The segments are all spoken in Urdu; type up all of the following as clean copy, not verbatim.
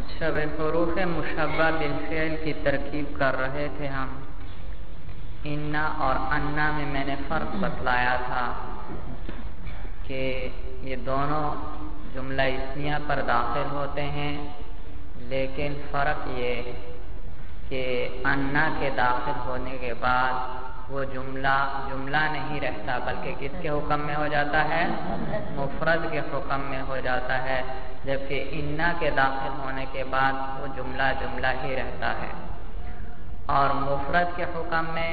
اچھا بھائی، حروف مشبہ بالفعل کی ترکیب کر رہے تھے ہم. انا اور انا میں میں نے فرق بتلایا تھا کہ یہ دونوں جملہ اسمیہ پر داخل ہوتے ہیں، لیکن فرق یہ کہ انا کے داخل ہونے کے بعد وہ جملہ نہیں رہتا، بلکہ کس کے حکم میں ہو جاتا ہے؟ مفرد کے حکم میں ہو جاتا ہے، جبکہ انا کے داخل ہونے کے بعد وہ جملہ ہی رہتا ہے اور مفرد کے حکم میں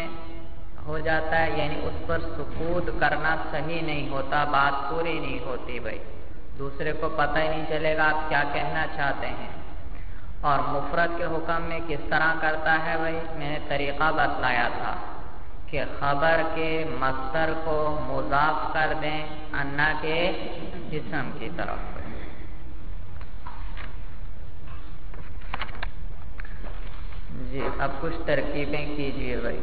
ہو جاتا ہے، یعنی اس پر سکوت کرنا صحیح نہیں ہوتا، بات پوری نہیں ہوتی بھائی، دوسرے کو پتہ ہی نہیں چلے گا آپ کیا کہنا چاہتے ہیں. اور مفرد کے حکم میں کس طرح کرتا ہے بھائی؟ میں نے طریقہ بتلایا تھا کہ خبر کے مصدر کو مضاف کر دیں انا کے اسم کی طرف. جی اب کچھ ترکیبیں کیجیے بھائی.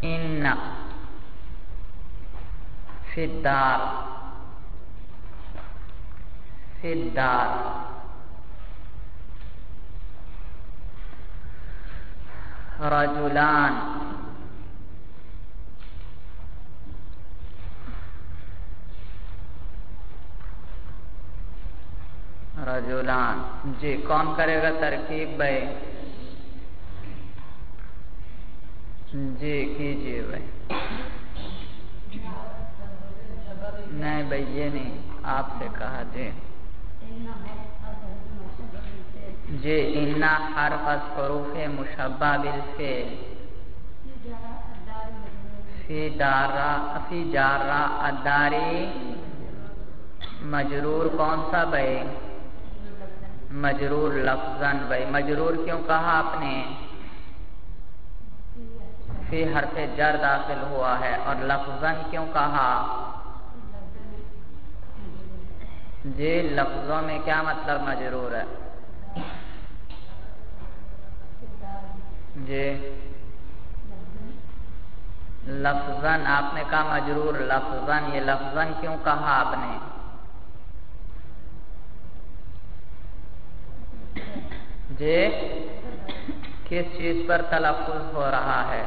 ان فی الدار رجلان جی کون کرے گا ترکیب بھائی؟ جی کیجیے بھائی. نہیں بھائی یہ نہیں، آپ سے کہا. جی انا حرف از حروف مشبہ بالفعل. فی جارہ الداری مجرور کون سا بھائی؟ مجرور لفظاً. بھائی مجرور کیوں کہا آپ نے؟ فی حرف جر داخل ہوا ہے. اور لفظاً کیوں کہا؟ جی لفظوں میں کیا مطلب مجرور ہے؟ جی لفظاً آپ نے کہا مجرور لفظاً. یہ لفظاً کیوں کہا آپ نے؟ جی کس چیز پر تلفظ ہو رہا ہے؟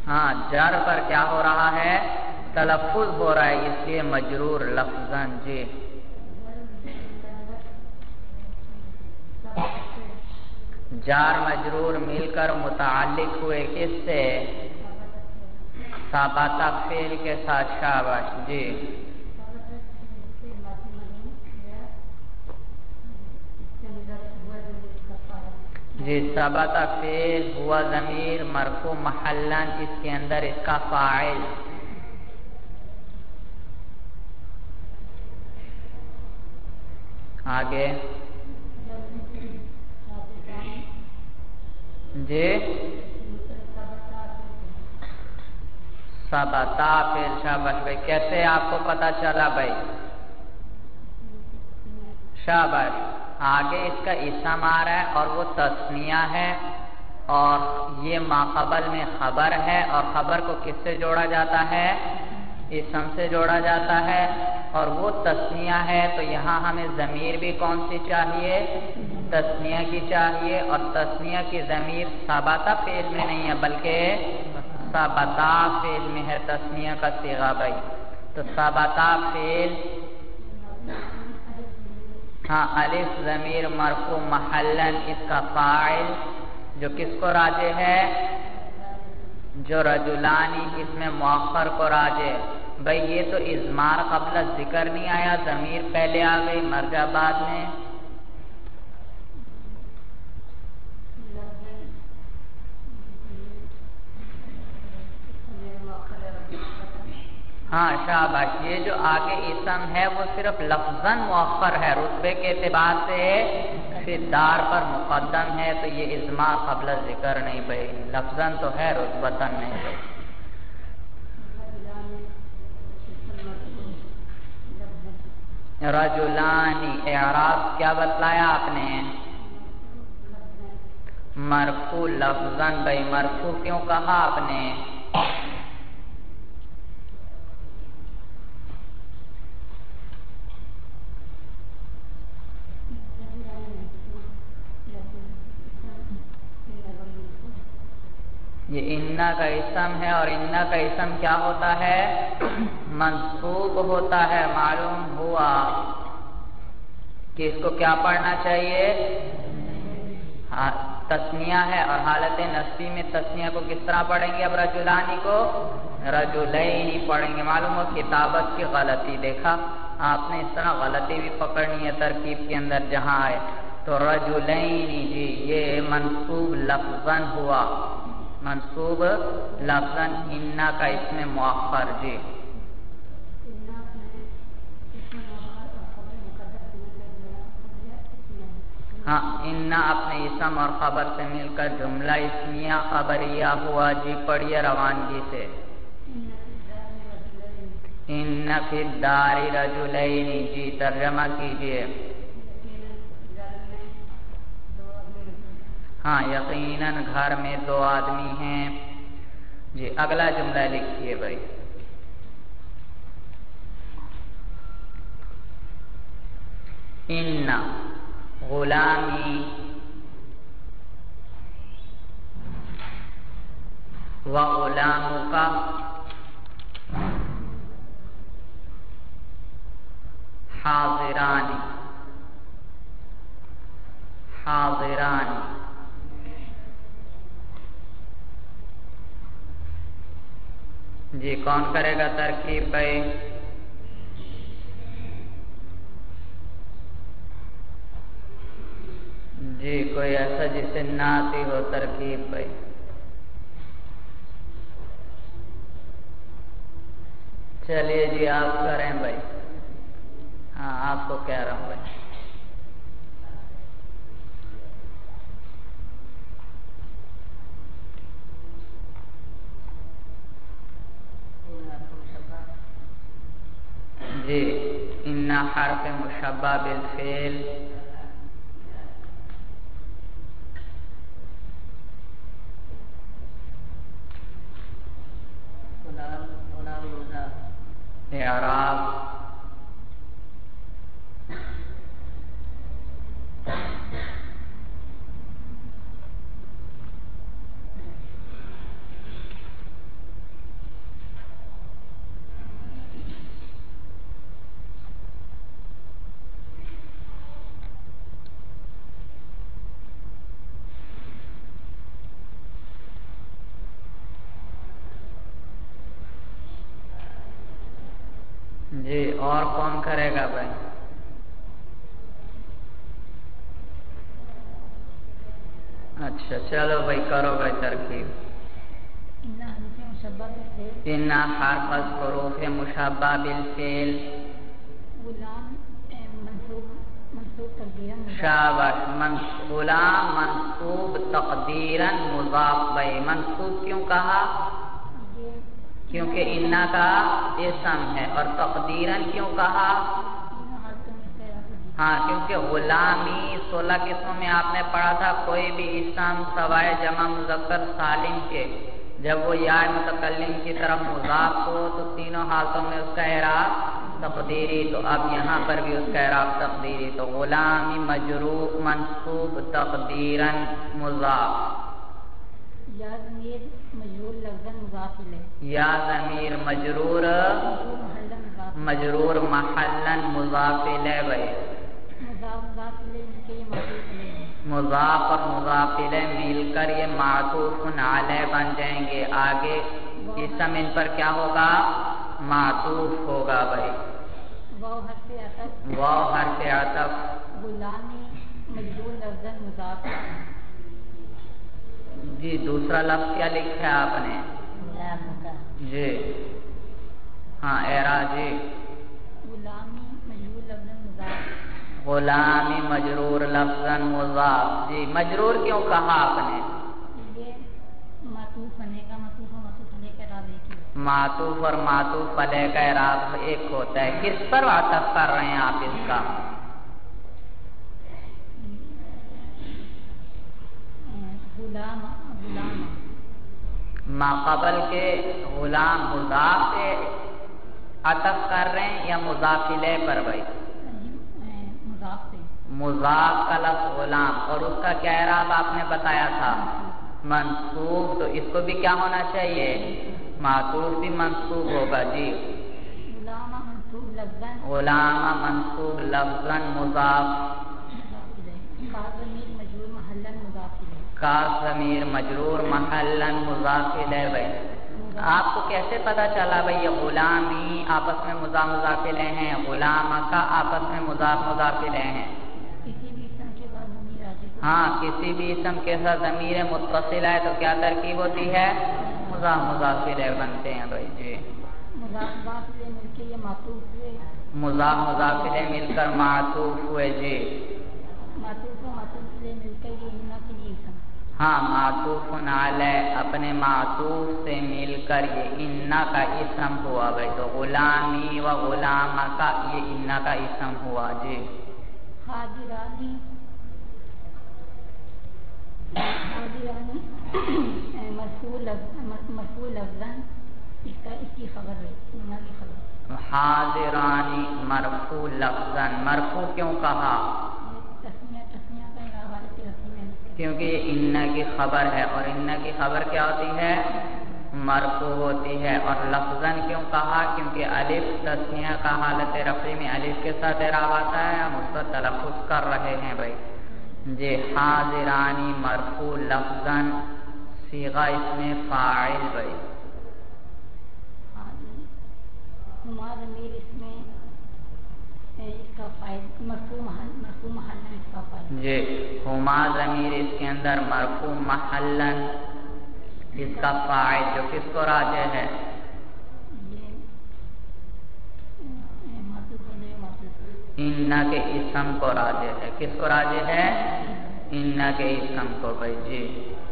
ہاں جر پر کیا ہو رہا ہے؟ تلفظ ہو رہا ہے، اس لیے مجرور لفظاً. جی جار مجرور مل کر متعلق ہوئے کس سے؟ ثابتہ فعل کے ساتھ. شاباش. جی ثابتہ فعل ہوا ضمیر مرفوع محلاً، اس کے اندر اس کا فاعل. آگے جی ثابتہ فعل. شاباش بھائی. کیسے آپ کو پتا چلا بھائی؟ شاباش. آگے اس کا اسم آ رہا ہے اور وہ تثنیہ ہے، اور یہ ماقبل میں خبر ہے، اور خبر کو کس سے جوڑا جاتا ہے؟ اسم سے جوڑا جاتا ہے، اور وہ تثنیہ ہے. تو یہاں ہمیں ضمیر بھی کون سی چاہیے؟ تثنیہ کی چاہیے. اور تثنیہ کی ضمیر ثابتہ فعل میں نہیں ہے بلکہ ثابتہ فعل میں ہے، تثنیہ کا صیغہ بھائی. تو ثابتہ فعل ہاں الف ضمیر مرفوع محلاً، اس کا فاعل جو کس کو راجع ہے؟ جو رجلانی اس میں مؤخر کو راجع. بھائی یہ تو اضمار قبل ذکر نہیں آیا، ضمیر پہلے آ گئی، مرجع بعد میں. ہاں شاباش. یہ جو آگے اسم ہے وہ صرف لفظاً مؤخر ہے، رتبے کے اعتبار سے فی الدار پر مقدم ہے، تو یہ اضمار قبل ذکر نہیں بھائی، لفظاً تو ہے رتبتاً نہیں بھائی. رجلانی اعراب کیا بتلایا آپ نے؟ مرفوع لفظاً، بھائی مرفوع کیوں کہا آپ نے؟ یہ انا کا اسم ہے، اور انا کا اسم کیا ہوتا ہے؟ منصوب ہوتا ہے۔ معلوم ہوا کہ اس کو کیا پڑھنا چاہیے؟ تثنیہ ہے، اور حالت نصبی میں تثنیہ کو کس طرح پڑھیں گے؟ اب رجلانی کو رجلین پڑھیں گے۔ معلوم ہو کتابت کی غلطی، دیکھا آپ نے اس طرح غلطی بھی پکڑنی ہے ترکیب کے اندر جہاں آئے تو رجلین، جی یہ منصوب لفظاً ہوا، منصوب لفظاً انا کا اسم مؤخر۔ جی ہاں، انا اپنے اسم اور خبر سے مل کر جملہ اسمیہ خبریہ ہوا۔ جی پڑھیے روانگی سے۔ ان فی الدار رجلین، جی ترجمہ کیجئے۔ ہاں، یقیناً گھر میں 2 آدمی ہیں۔ جی اگلا جملہ لکھیے بھائی۔ ان غلامی و غلامک حاضران، حاضران۔ جی کون کرے گا ترکیب بھائی؟ جی کوئی ایسا جسے نہ آتی ہو ترکیب بھائی؟ چلیے جی آپ کریں بھائی۔ ہاں آپ کو کہہ رہا ہوں بھائی۔ جی ان حرف مشبہ بالفعل، اعراب جی اور کون کرے گا بھائی؟ اچھا چلو بھائی کرو بھائی ترکیب۔ ان حرف حروف مشبہ بالفعل، شاباش، غلام منصوب تقدیراً مضاف بھائی۔ منصوب کیوں کہا؟ کیونکہ انا کا اسم ہے، اور تقدیراً کیوں کہا؟ ہاں کیونکہ غلامی 16 قسموں میں آپ نے پڑھا تھا، کوئی بھی اسم سوائے جمع مذکر سالم کے جب وہ یا متکلم کی طرف مضاف ہو تو تینوں حالتوں میں اس کا اعراب تقدیری، تو اب یہاں پر بھی اس کا اعراب تقدیری، تو غلامی مجرور منصوب تقدیراً مضاف، یا ضمیر مجرور لفظاً مضاف الیہ، یا ضمیر مجرور محلاً مضاف الیہ بھائی، مضاف اور مضاف الیہ مل کر یہ معطوف علیہ بن جائیں گے، آگے اسم ان پر کیا ہوگا؟ معطوف ہوگا بھائی، واو حرف عطف، غلامی مجرور لفظاً مضاف۔ جی دوسرا لفظ کیا لکھا ہے آپ نے؟ جی ہاں اعراب، جی غلامی مجرور لفظاً مضاف، غلامی مجرور لفظاً مضاف۔ جی مجرور کیوں کہا آپ نے؟ یہ معطوف بنے گا، معطوف علیہ کا اعراب ایک ہی، معطوف اور معطوف علیہ کا اعراب ایک ہوتا ہے۔ کس پر عطف کر رہے ہیں آپ اس کا؟ ما قبل کے غلام مضاف سے عطف کر رہے ہیں یا مضاف الیہ پر بھائی؟ مضاف کا لفظ غلام، اور اس کا کیا اعراب آپ نے بتایا تھا؟ منصوب، تو اس کو بھی کیا ہونا چاہیے؟ معطوف بھی منصوب ہوگا جی۔ غلام منصوب لفظاً مضاف، کا ضمیر مجرور محلاً مضاف الیہ بھائی۔ آپ کو کیسے پتا چلا بھائی یہ غلامی آپس میں مضاف مضاف الیہ ہیں، غلامہ کا آپس میں مضاف مضاف الیہ ہیں؟ ہاں، کسی بھی اسم کے ساتھ ضمیر متصل ہے تو کیا ترکیب ہوتی ہے؟ مضاف مضاف الیہ بنتے ہیں بھائی جی۔ مضاف مضاف الیہ مل کر معطوف ہوئے جی۔ ہاں، معطوف علیہ اپنے معطوف سے مل کر یہ انا کا اسم ہوا بھائی، تو غلامی و غلامہ کا یہ انا کا اسم ہوا جی۔ حاضرانی مرفوع لفظاً، مرفوع کیوں کہا؟ کیونکہ یہ ان کی خبر ہے، اور ان کی خبر کیا ہوتی ہے؟ مرفوع ہوتی ہے۔ اور لفظاً کیوں کہا؟ کیونکہ الف تسنیہ کا حالت رفع میں الف کے ساتھ اعراب آتا ہے، ہم اس کا تلفظ کر رہے ہیں بھائی جی۔ حاضرانی مرفوع لفظاً، صیغہ اس میں فاعل بھائی۔ جی، ہما ضمیر اس کے اندر مرفوع محلاً، اس کا فاعل جو کس کو راجع ہے؟ انا کے اسم کو راجع ہے۔ کس کو راجع ہے؟ انا کے اسم کو بھائی جی۔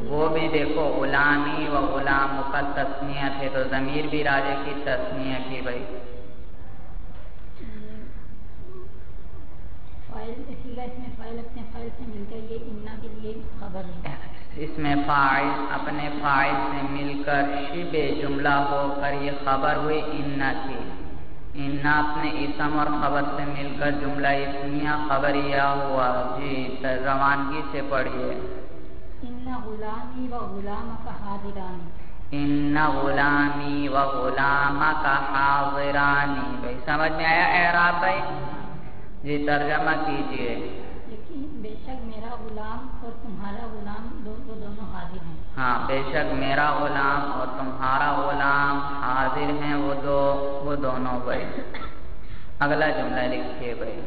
وہ بھی دیکھو غلامی و غلام کا تثنیہ تھے تو ضمیر بھی راجع کی تثنیہ کی بھائی۔ اس میں فاعل اپنے فاعل سے مل کر شبہ جملہ ہو کر یہ خبر ہوئی انا کی۔ انا اپنے اسم اور خبر سے مل کر جملہ اسمیہ خبریہ ہوا جی۔ روانگی سے پڑھیے۔ ان غلامی و غلامہ کا حاضرانی بھائی، سمجھ میں آیا اعراب بھائی جی؟ ترجمہ کیجئے۔ بے شک میرا غلام اور تمہارا غلام دونوں حاضر ہیں۔ ہاں، بے شک میرا غلام اور تمہارا غلام حاضر ہیں، وہ دونوں بھائی۔ اگلا جملہ لکھیے بھائی۔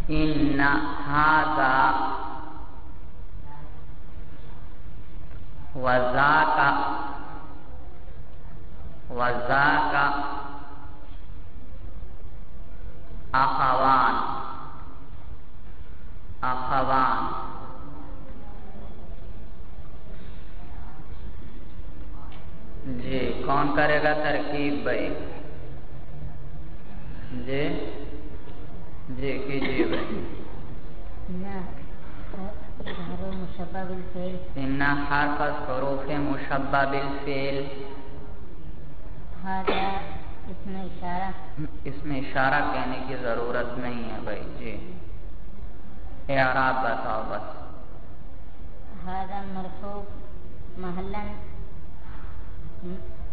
ان ھذا وذاک اخوان جی۔ کون کرے گا ترکیب بھائی؟ جی جی کیجیے بھائی۔ ان حرف حروف مشبہ بالفعل، اس میں اشارہ کہنے کی ضرورت نہیں ہے بھائی جی۔ اعراب بتاؤ بس۔ ھذا مرفوع محلاً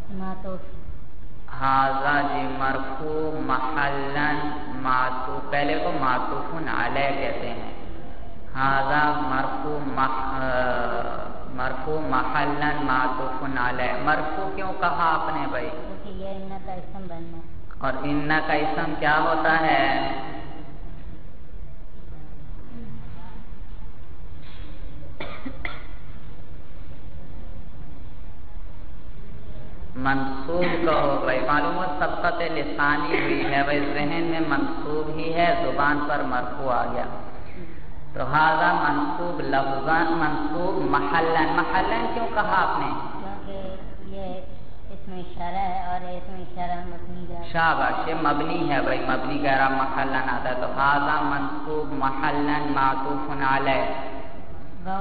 معطوف۔ ھذا جی مرفوع محلاً معطوف، پہلے کو معطوف علیہ کہتے ہیں۔ ھذا مرفوع محلاً معطوف علیہ۔ مرفوع کیوں کہا آپ نے بھائی؟ کیونکہ یہ ان کا اسم بننا، اور ان کا اسم کیا ہوتا ہے؟ منصوب کہو بھائی، معلوم ہو سبقت لسانی ہوئی ہے بھائی، ذہن میں منصوب ہی ہے، زبان پر مرفوع آ گیا۔ تو ھذا منصوب لفظاً، منصوب محلاً، محلاً کیوں کہا آپ نے؟ کیونکہ یہ اس میں اشارہ ہے اور اسم اشارہ مبنی ہے. شاباش، یہ مبنی ہے بھائی، مبنی غیر محلن آتا ہے. تو ھذا منصوب محلن معطوف علیہ، وہ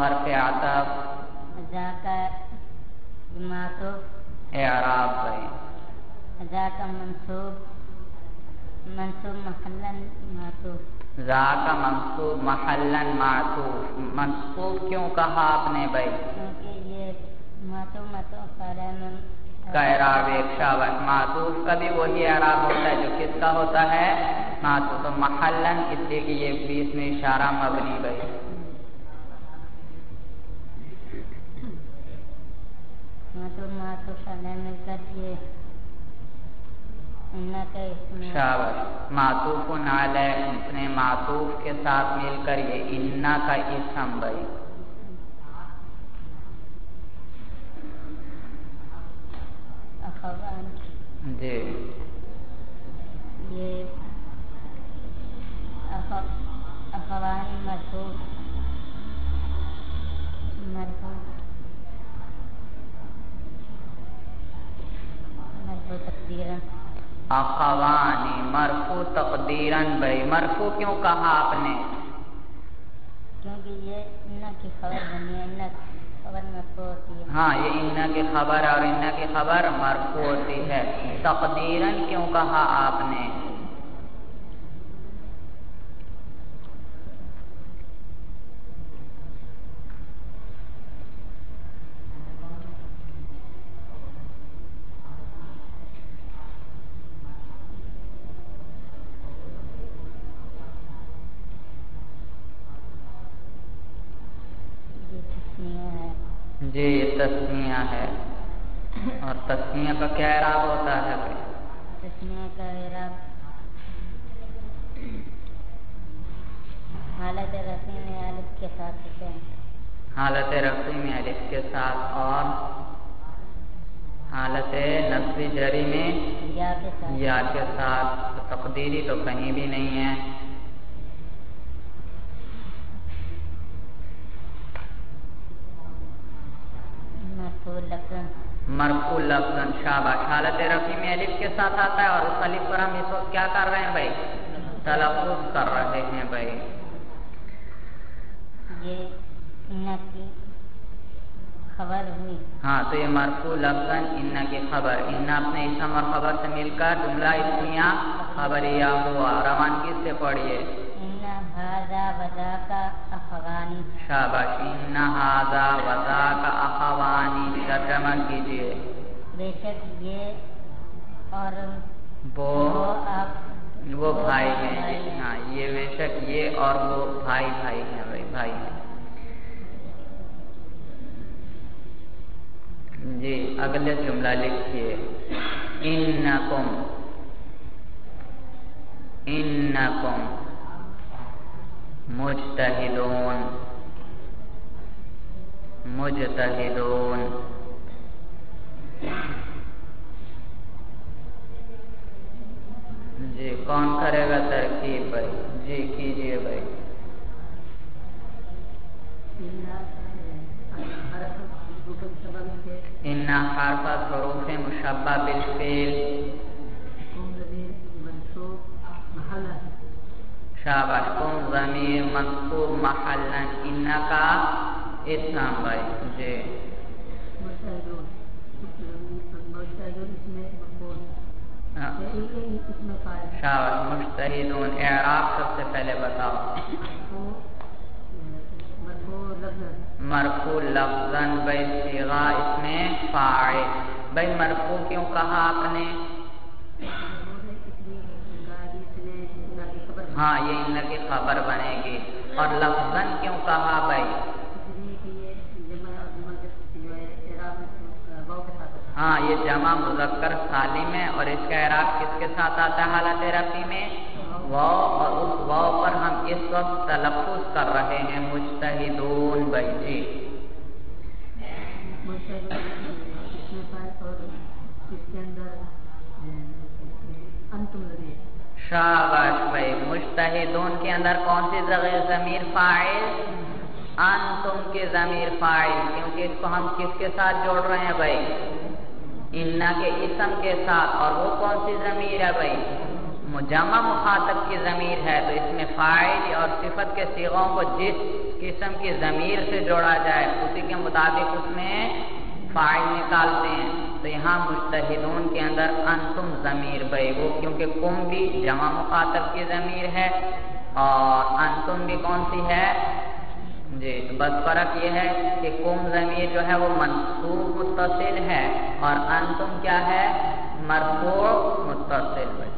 حرف عطف، ذاک معطوف، اعراب بھائی ذاک منصوب محلن معطوف. ذاک منصوب محلن معطوف، منصوب کیوں کہا آپ نے بھائی؟ کیونکہ یہ معطوف کا اعراب ایک. شاباش، معطوف کا بھی وہی اعراب ہوتا ہے جو کس کا ہوتا ہے؟ معطوف. تو محلن اس لیے کہ یہ بیچ میں اشارہ مبنی بھائی. معطوف علیہ مل کر یہ شاباش، معطوف علیہ اپنے معطوف کے ساتھ مل کر یہ انا کا اسم بھائی. جی یہ اخوان مرفوع تقدیرا. اخوانی مرفوع تقدیرن بھائی. مرفوع کیوں کہا آپ نے؟ کیونکہ یہ انا کی خبر بنی ہے، انا خبر مرفوع ہوتی ہے. ہاں، یہ انا کی خبر اور انا کی خبر مرفوع ہوتی ہے. تقدیرن کیوں کہا آپ نے؟ جی یہ تسنیہ ہے. اور تسنیہ کا کیا اعراب ہوتا ہے بھائی؟ تسنیہ کا اعراب حالت رفع میں الف کے ساتھ ہوتے ہیں. حالت رفع میں الف کے ساتھ، اور حالت نصب جری میں یا کے ساتھ. تقدیری تو کہیں بھی نہیں ہے. مرفوع لفظاً. شاباش، حالت رفع میں الف کے ساتھ آتا ہے، اور اس الف پر ہم اس وقت کیا کر رہے ہیں بھائی؟ تلفظ کر رہے ہیں بھائی. یہ انا کی خبر ہوئی. ہاں، تو یہ مرفوع لفظاً انا کی خبر. انا اپنے اسم اور خبر سے مل کر جملہ اسمیہ خبریہ ہوا. روانگی سے پڑھیے. ھذا وذاک اخوانی. شاباش، ان ھذا وذاک اخوانی. ترجمہ کیجیے. بے شک یہ اور وہ بھائی ہیں. ہاں، یہ بے شک یہ اور وہ بھائی ہیں بھائی، بھائی ہیں. جی اگلے جملہ لکھیے. انکم مجتہدون. جی کون کرے گا ترکیب بھائی؟ جی کیجیے بھائی. ان حرف حروف مشبہ بالفعل. شاباش، کون ضمیر منصوب محلا. ان کا اسم بھائی. جی شاباش. مجتہدون اعراب سب سے پہلے بتاؤ. مرفوع لفظاً بھائی صیغہ اس میں فاعل. بھائی مرفوع کیوں کہا آپ نے؟ ہاں، یہ ان کی خبر بنے گی. اور لفظاً کیوں کہا بھائی؟ ہاں، یہ جمع مذکر سالم ہے، اور اس کا اعراب کس کے ساتھ آتا ہے حالت رفع میں؟ واو. اور اس واو پر ہم اس وقت تلفظ کر رہے ہیں مجتہدون بھائی. جی شاباش بھائی. مجتہدون کے اندر کون سی ضمیر فاعل؟ انتم کے ضمیر فاعل. کیونکہ اس کو ہم کس کے ساتھ جوڑ رہے ہیں بھائی؟ انا کے اسم کے ساتھ، اور وہ کون سی ضمیر ہے بھائی؟ جمع مخاطب کی ضمیر ہے، تو اس میں فاعل اور صفت کے صیغوں کو جس قسم کی ضمیر سے جوڑا جائے اسی کے مطابق اس میں فاعل نکالتے ہیں۔ تو یہاں مجتہدون کے اندر انتم ضمیر بھائی وہ کیونکہ کم بھی جمع مخاطب کی ضمیر ہے اور انتم بھی کون سی ہے جی، تو بس فرق یہ ہے کہ کم ضمیر جو ہے وہ منصوب متصل ہے اور انتم کیا ہے مرفوع متصل ہے۔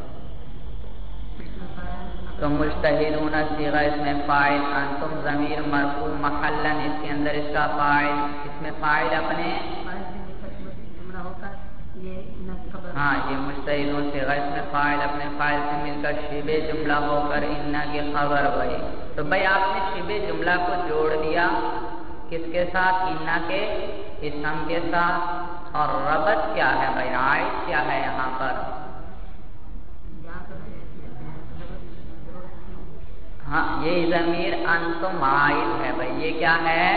تو مجتہدون صیغہ اس میں فاعل، انتم ضمیر مرفوع محلن اس کے اندر اس کا فاعل، اس میں فاعل اپنے ہاں یہ مجتہدون صیغہ اس میں فاعل اپنے فاعل سے مل کر شبہ جملہ ہو کر انا کی خبر بھائی۔ تو بھائی آپ نے شبہ جملہ کو جوڑ دیا کس کے ساتھ؟ انا کے اسم کے ساتھ، اور ربط کیا ہے بھائی؟ عائد کیا ہے یہاں پر؟ ہاں یہ ضمیر انتم عائد ہے بھائی، یہ کیا ہے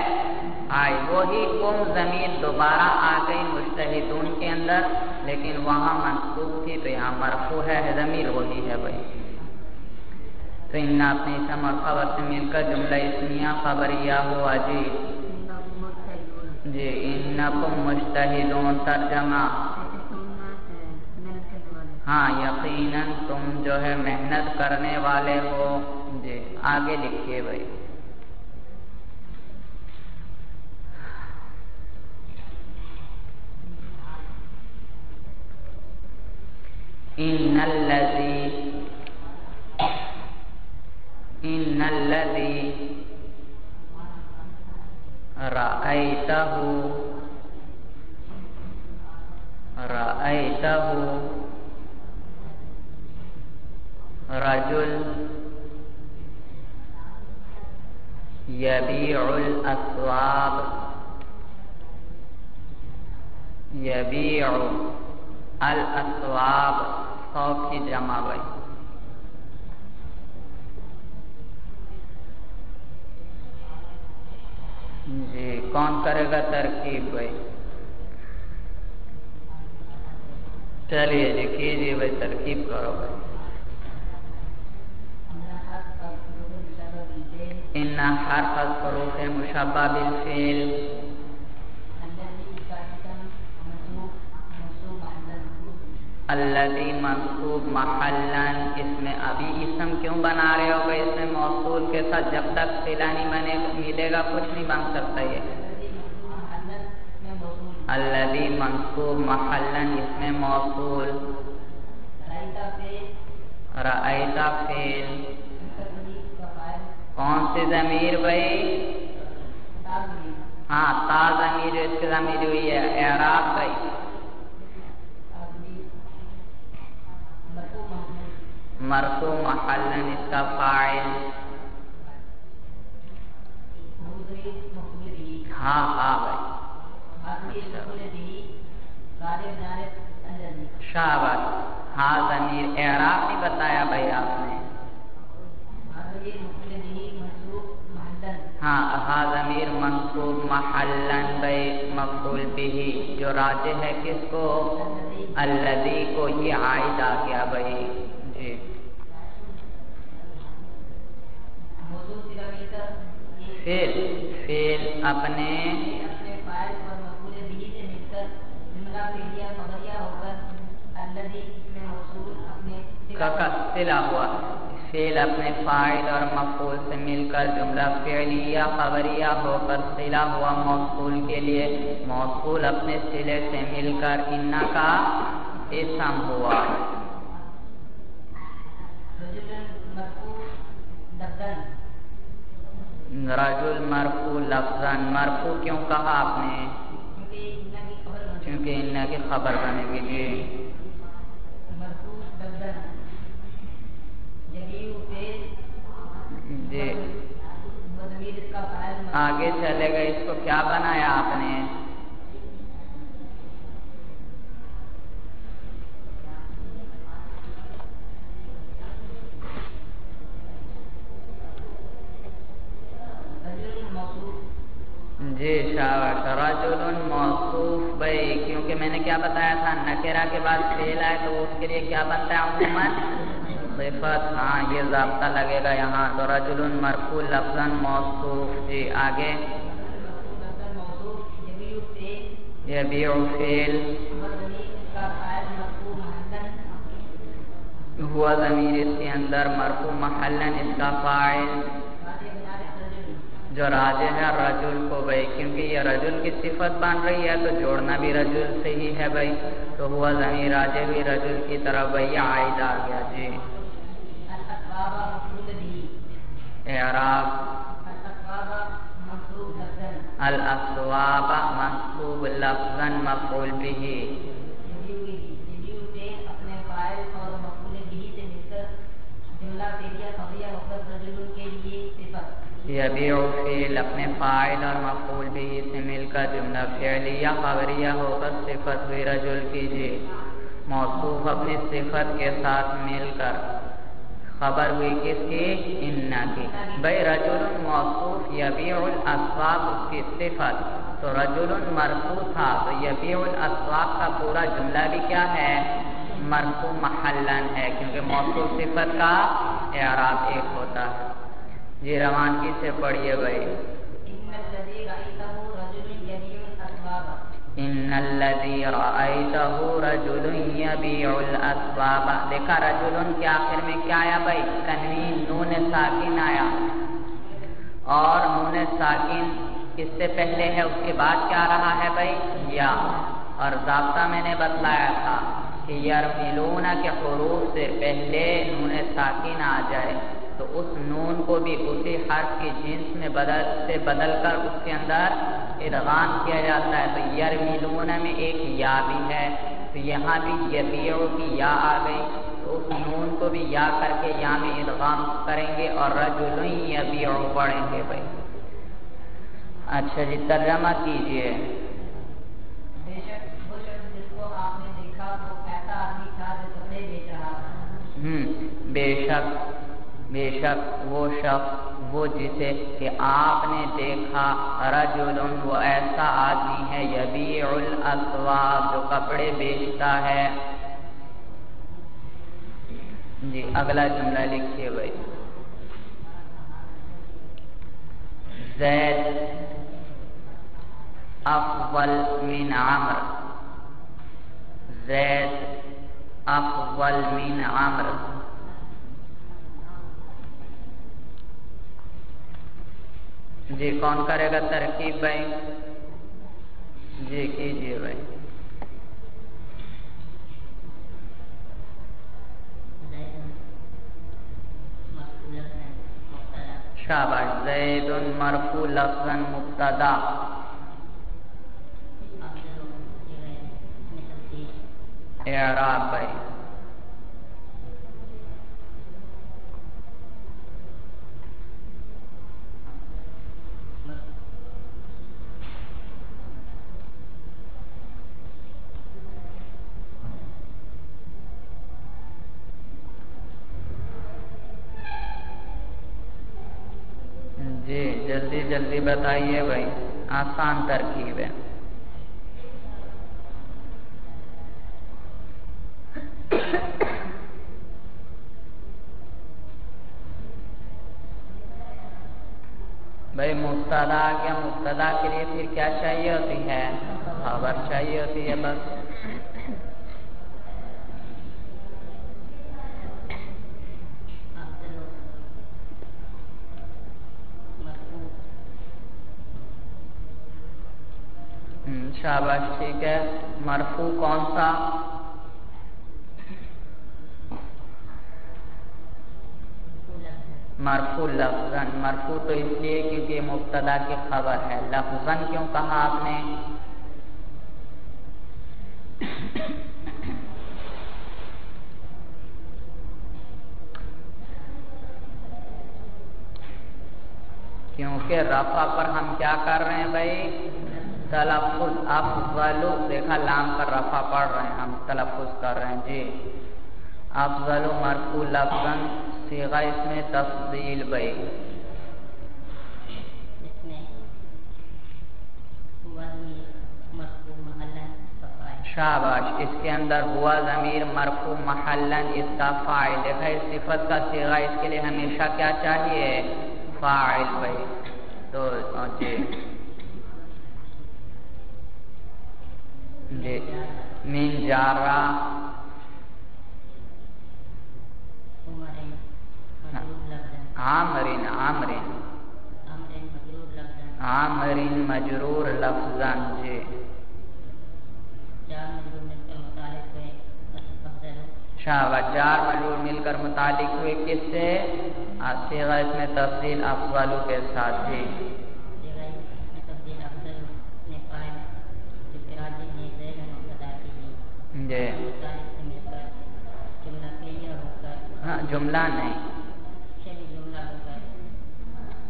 عائد، وہی کم ضمیر دوبارہ آ گئی مجتہدون کے اندر لیکن وہاں منصوب تھی تو یہاں مرفوع ہے، ضمیر وہی ہے بھائی۔ تو انا اپنے اسم اور خبر سے مل کر جملہ اسمیہ خبریہ ہوا جی جی انکم مجتہدون ترجمہ ہاں یقیناً تم جو ہے محنت کرنے والے ہو جی۔ آگے لکھیے بھائی ان الذی رأیتہ رجل یبیع الاسواب، یبیع الاسواب صوب کی جمع بھائی۔ جی کون کرے گا ترکیب بھائی؟ چلیے جی کیجیے بھائی، ترکیب کرو بھائی۔ ان حرف الحروف مشبہ بالفعل، الذی منصوب محلن، اس میں ابھی اسم کیوں بنا رہے ہو گئے؟ اس میں موصول کے ساتھ جب تک صلہ نہیں ملے گا کچھ نہیں بن سکتا یہ۔ الذی منصوب محلن اس میں موصول، رأیت فعل، کون سی ضمیر بھائی؟ ہاں تا ضمیر، اس کی ضمیر ہوئی ہے اعراب بھائی۔ مرفوع محلن اس کا فاعل، ہاں ہاں بھائی شاباش، ہاں ضمیر اعراب نہیں بتایا بھائی آپ نے، ہاں ہاں ضمیر منصوب محلن بھائی مفعول بہ، جو راجح ہے کس کو؟ الذی کو، یہ عائد آ گیا بھائی جی۔ فعل اپنے کا صلہ ہوا، فعل اپنے فاعل اور مفعول سے مل کر جملہ فعلیہ خبریہ ہو کر صلہ ہوا موصول کے لیے، موصول اپنے صلے سے مل کر انا کا اسم ہوا۔ رجل مرفوع لفظاً، مرفوع کیوں کہا آپ نے؟ کیونکہ انا کی خبر بنے گی جی۔ جی آگے چلے گئے، اس کو کیا بنایا آپ نے؟ جی شاباش، رجل موصوف بھائی، کیونکہ میں نے کیا کیا بتایا تھا؟ نکرہ کے بعد فعل آئے تو اس کے لیے کیا بنتا ہے عموماً؟ صفت. ہاں یہ ضابطہ لگے گا یہاں. تو رجل مرفوع لفظاً موصوف. جی آگے یبیع فعل ہوا ضمیر اس کے اندر مرفوع محلاً اس کا فاعل جو راجح ہے رجل کو بھائی، کیونکہ یہ رجل کی صفت بن رہی ہے تو جوڑنا بھی رجل سے ہی ہے بھائی. تو ہوا ضمیر راجح بھی رجل کی طرف بھائی عائد آ گیا. جی اعراب الاسواب منصوب لفظا مفعول به. یبیع فعل اپنے فاعل اور مفعول به سے مل کر جملہ فعلیہ خبریہ ہو کر صفت ہوئی رجل کی. جی موصوف اپنی صفت کے ساتھ مل کر خبر ہوئی کس کی؟ ان کی. بھائی رجل موصوف یبیع الاسواق اس کی صفت، تو رجل مرفوع تھا تو یبیع الاسواق کا پورا جملہ بھی کیا ہے؟ مرفوع محلاً ہے، کیونکہ موصوف صفت کا اعراب ایک ہوتا ہے. جی روانگی سے پڑھیے بھائی. ان الذی رأیتہ رجل یبیع الاسباب. دیکھا رجل کے آخر میں کیا آیا بھائی؟ تنوین نون ساکن آیا، اور نون ساکن کس سے پہلے ہے؟ اس کے بعد کیا رہا ہے بھائی؟ یا. اور ضابطہ میں نے بتلایا تھا کہ یرملون کے حروف سے پہلے نون ساکن آ جائے تو اس نون کو بھی اسی حرف کی جنس میں بدل کر اس کے اندر ادغام کیا جاتا ہے. تو یرملون میں ایک یا بھی ہے، تو یہاں بھی یبیع کی یا آ گئی، تو اس نون کو بھی یا کر کے یا میں ادغام کریں گے اور رجل یبیع پڑھیں گے بھائی. اچھا جی ترجمہ کیجئے. بے شک وہ شخص وہ جسے کہ آپ نے دیکھا رجل وہ ایسا آدمی ہے یبیع الاسواق جو کپڑے بیچتا ہے. جی اگلا جملہ لکھیے بھائی. زید افضل من عمرو. زید افضل من عمرو. جی کون کرے گا ترکیب بھائی؟ جی کیجیے بھائی. شاباش. زید مرفوع لفظا مبتدا. اعراب بھائی. جی جلدی جلدی بتائیے بھائی، آسان ترکیب ہے. بھائی مبتدا آ گیا، مبتدا کے لیے پھر کیا چاہیے ہوتی ہے؟ خبر چاہیے ہوتی ہے بس. شاباش ٹھیک ہے. مرفوع کون سا؟ مرفوع لفظاً. مرفوع تو اس لیے کیونکہ یہ مبتدا کی خبر ہے. لفظاً کیوں کہا آپ نے؟ کیونکہ رفع پر ہم کیا کر رہے ہیں بھائی؟ تلفظ. افضل دیکھا لام پر رفع پڑھ رہے ہیں ہم، تلفظ کر رہے ہیں. جی افضل مرفوع لفظاً صیغہ اس میں تفضیل بھائی. شاباش، اس کے اندر ہوا ضمیر مرفوع محلن اس کا فاعل ہے بھائی، صفت کا صیغہ اس کے لیے ہمیشہ کیا چاہیے؟ فاعل بھائی. تو جی من جارا عامرین مجرور لفظاً. جی شاباش، جار مجرور مل کر متعلق ہوئے کس سے؟ صیغہ اس میں تفضیل افضل کے ساتھ. جی جی ہاں جملہ نہیں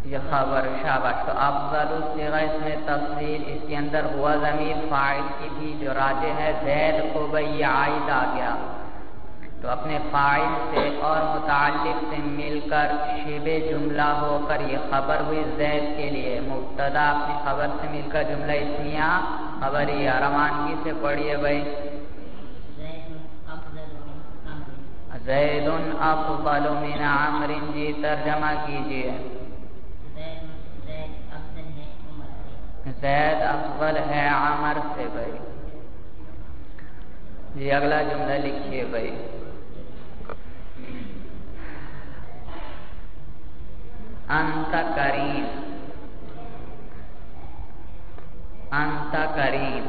یہ خبر. شاباش، تو افضل صیغہ اس میں تفضیل، اس کے اندر ہوا ضمیر فاعل کی بھی جو راجح ہے زید کو بھئی عائد آ گیا، تو اپنے فاعل سے اور متعلق سے مل کر شبہ جملہ ہو کر یہ خبر ہوئی زید کے لیے. مبتدا اپنی خبر سے مل کر جملہ اسمیہ خبریہ. روانگی سے پڑھیے بھائی. زید افضل من عمرو. جی ترجمہ کیجیے. زید افضل ہے عمر سے بھائی. جی اگلا جملہ لکھیے بھائی. انت کریم، انت کریم.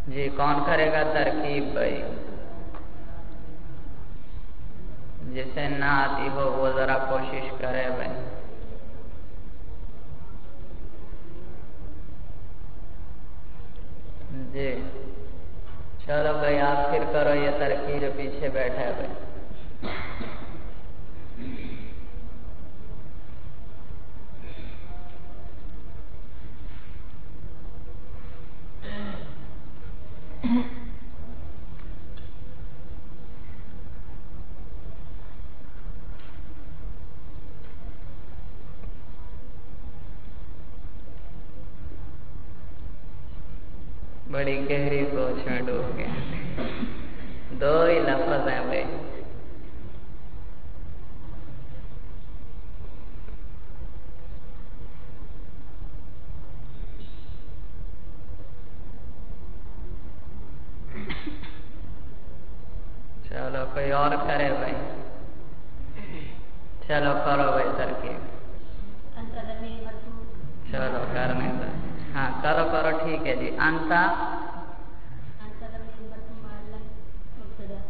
جی کون کرے گا ترکیب بھائی؟ جسے نہ آتی ہو وہ ذرا کوشش کرے بھائی. جی چلو بھائی آپ پھر کرو یہ ترکیب پیچھے بیٹھے بھائی. بڑی گہری سوچ میں ڈوب گئے. دو ہی لفظ ہیں بھائی. چلو کوئی اور کرے بھائی. چلو کرو بھائی ترکیب. چلو کرنے دو. ہاں کرو کرو ٹھیک ہے جی.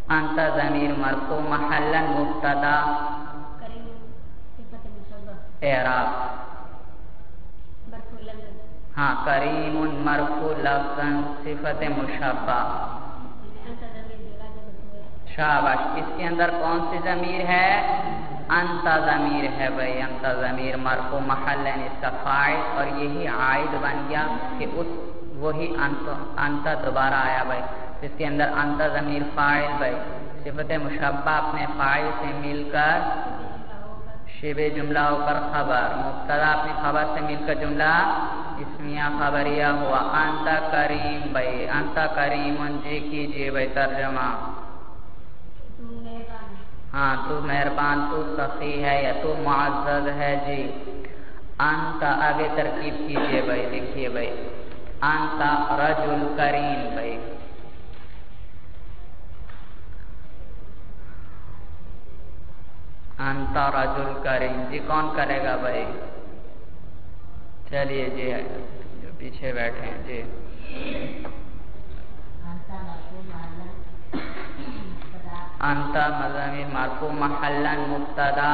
انتا ضمیر مرفوع محلا مبتدا اعراب. ہاں کریم مرفوع لفظا صفت مشبہ. شاباش، اس کے اندر کون سی ضمیر ہے؟ انتا ضمیر ہے بھائی. انتا ضمیر مرفوع محلا اس کا فاعل اور یہی عائد بن گیا کہ اس وہی انتا دوبارہ آیا بھائی. اس کے اندر انتا ضمیر فاعل بھائی، صفت مشبہ اپنے فاعل سے مل کر شبہ جملہ ہو کر خبر. مبتدا اپنی خبر سے مل کر جملہ اسمیہ خبریہ ہوا. انتا کریم بھائی. انتا کریم. جی کیجیے بھائی ترجمہ. ہاں تو مہربان، تو سخی ہے یا تو معزز ہے. جی انت آگے ترکیب کیجیے بھائی. دیکھیے بھائی انت رجل کریم بھائی. انت رجل کریم. جی کون کرے گا بھائی؟ چلیے جی جو پیچھے بیٹھے ہیں. جی انت مضمیر مرفوع محلا مبتدا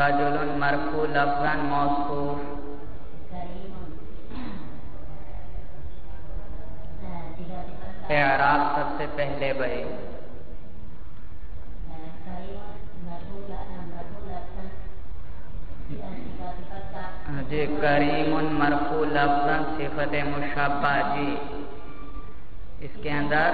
رجل مرفوع لفظا موصوف. اعراب سب سے پہلے بھائی. جی کریم مرفوع لفظا صفت مشبہ. جی اس کے اندر